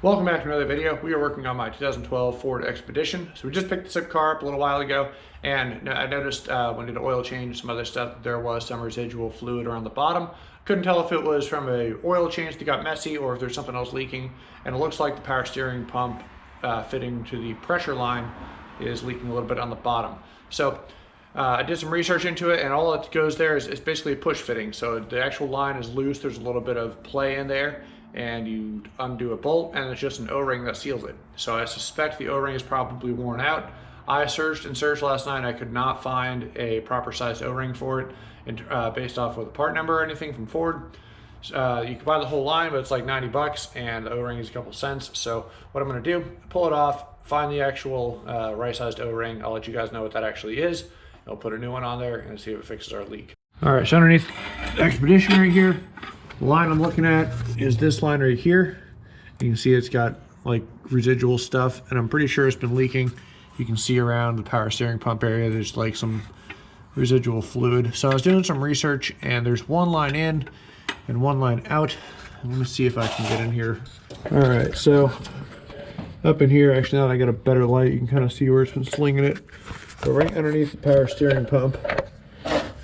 Welcome back to another video. We are working on my 2012 Ford Expedition. So we just picked this car up a little while ago, and I noticed when we did an oil change, some other stuff, there was some residual fluid around the bottom. Couldn't tell if it was from a oil change that got messy or if there's something else leaking. And it looks like the power steering pump fitting to the pressure line is leaking a little bit on the bottom. So I did some research into it, and all that goes there is basically a push fitting. So the actual line is loose. There's a little bit of play in there, and you undo a bolt, and it's just an O-ring that seals it. So I suspect the O-ring is probably worn out. I searched and searched last night. I could not find a proper sized O-ring for it, and based off of the part number or anything from Ford. You can buy the whole line, but it's like 90 bucks, and the O-ring is a couple cents. So what I'm gonna do, pull it off, find the actual right sized O-ring. I'll let you guys know what that actually is. I'll put a new one on there and see if it fixes our leak. All right, so underneath the Expedition right here, the line I'm looking at is this line right here. You can see it's got like residual stuff, and I'm pretty sure it's been leaking. You can see around the power steering pump area, there's like some residual fluid. So I was doing some research, and there's one line in and one line out. Let me see if I can get in here. All right, so up in here, actually now that I got a better light, you can kind of see where it's been slinging it. So right underneath the power steering pump,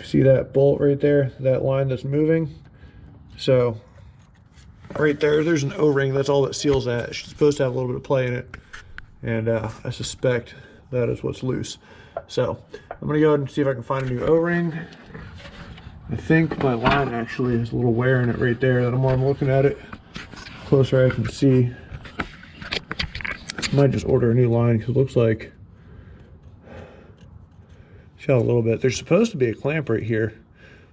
see that bolt right there, that line that's moving? So right there, there's an O-ring. That's all that seals that. It's supposed to have a little bit of play in it, and I suspect that is what's loose. So I'm gonna go ahead and see if I can find a new O-ring. I think my line actually has a little wear in it right there. The more I'm looking at it, closer I can see. I might just order a new line because it looks like it's got a little bit. There's supposed to be a clamp right here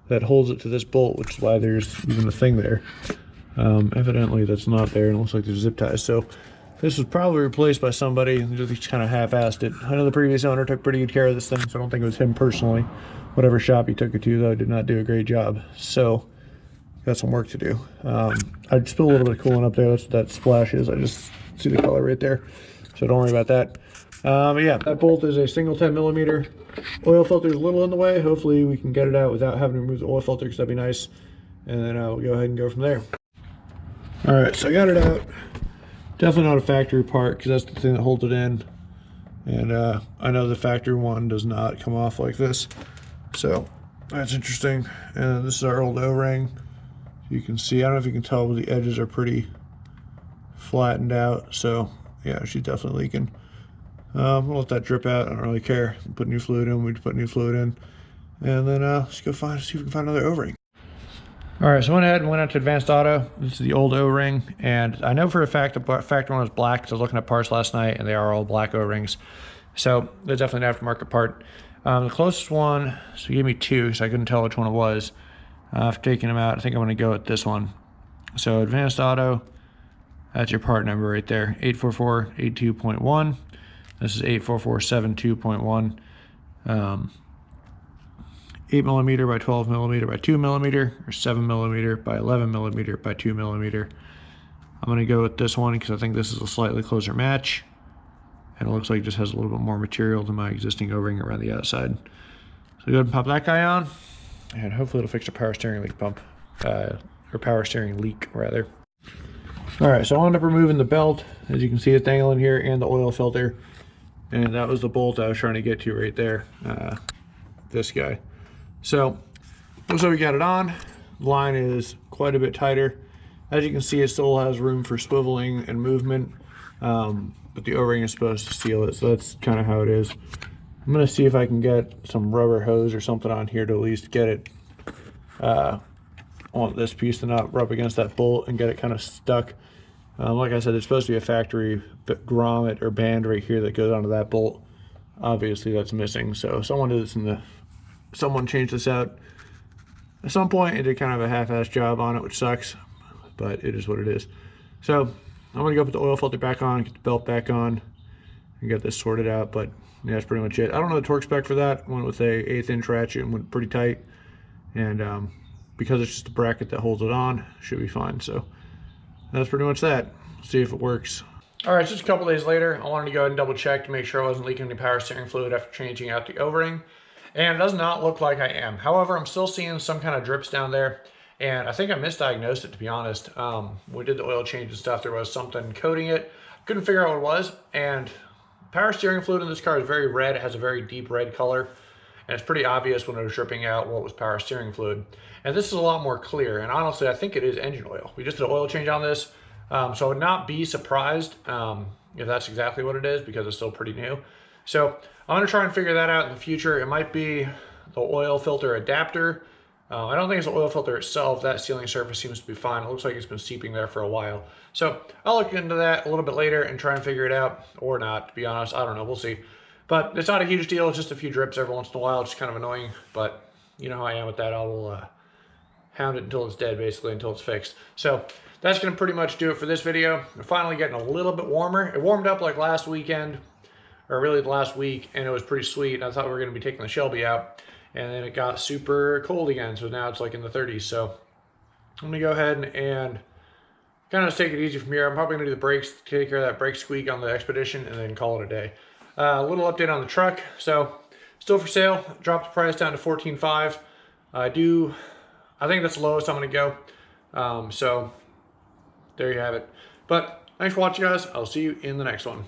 that holds it to this bolt, which is why there's even a thing there. Evidently that's not there, and it looks like there's zip ties. So this was probably replaced by somebody who just kind of half-assed it. I know the previous owner took pretty good care of this thing, so I don't think it was him personally. Whatever shop he took it to, though, did not do a great job. So got some work to do. I just put a little bit of coolant up there. That's what that splash is. I just see the color right there, so don't worry about that. But yeah, that bolt is a single 10mm. Oil filter is a little in the way. Hopefully we can get it out without having to remove the oil filter, because that'd be nice. And then we'll go ahead and go from there. All right, so I got it out. Definitely not a factory part, because that's the thing that holds it in. And I know the factory one does not come off like this. So that's interesting. And this is our old O-ring. You can see, I don't know if you can tell, but the edges are pretty flattened out. So yeah, she's definitely leaking. We'll let that drip out. I don't really care. We'll put new fluid in. We put new fluid in, and then let's go see if we can find another O-ring. All right, so I went ahead and went out to Advanced Auto. This is the old O-ring, and I know for a fact the factory one was black, because I was looking at parts last night, and they are all black O-rings. So they're definitely an aftermarket part. The closest one, so he gave me two, so I couldn't tell which one it was. After taking them out, I think I'm going to go with this one. So Advanced Auto, that's your part number right there, 84482.1. This is 84472.1. 8mm by 12mm by 2mm, or 7mm by 11mm by 2mm. I'm going to go with this one because I think this is a slightly closer match, and it looks like it just has a little bit more material than my existing O-ring around the outside. So go ahead and pop that guy on, and hopefully it'll fix the power steering leak pump, or power steering leak rather. All right, so I wound up removing the belt. As you can see, it's dangling here, and the oil filter. And that was the bolt I was trying to get to right there, this guy. So looks like we got it on. The line is quite a bit tighter. As you can see, it still has room for swiveling and movement, but the O-ring is supposed to seal it, so that's kind of how it is. I'm gonna see if I can get some rubber hose or something on here to at least get it on this piece to not rub against that bolt and get it kind of stuck. Like I said, there's supposed to be a factory grommet or band right here that goes onto that bolt. Obviously that's missing, so someone changed this out at some point. It did kind of a half-assed job on it, which sucks, but it is what it is. So I'm gonna go put the oil filter back on, get the belt back on, and get this sorted out. But yeah, that's pretty much it. I don't know the torque spec for that. Went with a 1/8 inch ratchet and went pretty tight, and because it's just a bracket that holds it on, should be fine. So that's pretty much that. See if it works. All right, just a couple days later, I wanted to go ahead and double check to make sure I wasn't leaking any power steering fluid after changing out the O-ring, and it does not look like I am. However, I'm still seeing some kind of drips down there, And I think I misdiagnosed it, to be honest. We did the oil change and stuff. There was something coating it. Couldn't figure out what it was. And power steering fluid in this car is very red. It has a very deep red color. And it's pretty obvious when it was dripping out what was power steering fluid. And this is a lot more clear. And honestly, I think it is engine oil. We just did an oil change on this. So I would not be surprised if that's exactly what it is, because it's still pretty new. So I'm gonna try and figure that out in the future. It might be the oil filter adapter. I don't think it's the oil filter itself. That sealing surface seems to be fine. It looks like it's been seeping there for a while. So I'll look into that a little bit later and try and figure it out, or not, to be honest. I don't know, we'll see. But it's not a huge deal. It's just a few drips every once in a while. It's kind of annoying, but you know how I am with that. I will hound it until it's dead, basically, until it's fixed. So that's gonna pretty much do it for this video. We're finally getting a little bit warmer. It warmed up like last weekend, or really the last week, and it was pretty sweet. I thought we were gonna be taking the Shelby out, and then it got super cold again. So now it's like in the 30s. So I'm gonna go ahead and kind of take it easy from here. I'm probably gonna do the brakes, take care of that brake squeak on the Expedition, and then call it a day. A little update on the truck. So still for sale. Dropped the price down to $14,500. I think that's the lowest I'm gonna go. So there you have it. But thanks for watching, guys. I'll see you in the next one.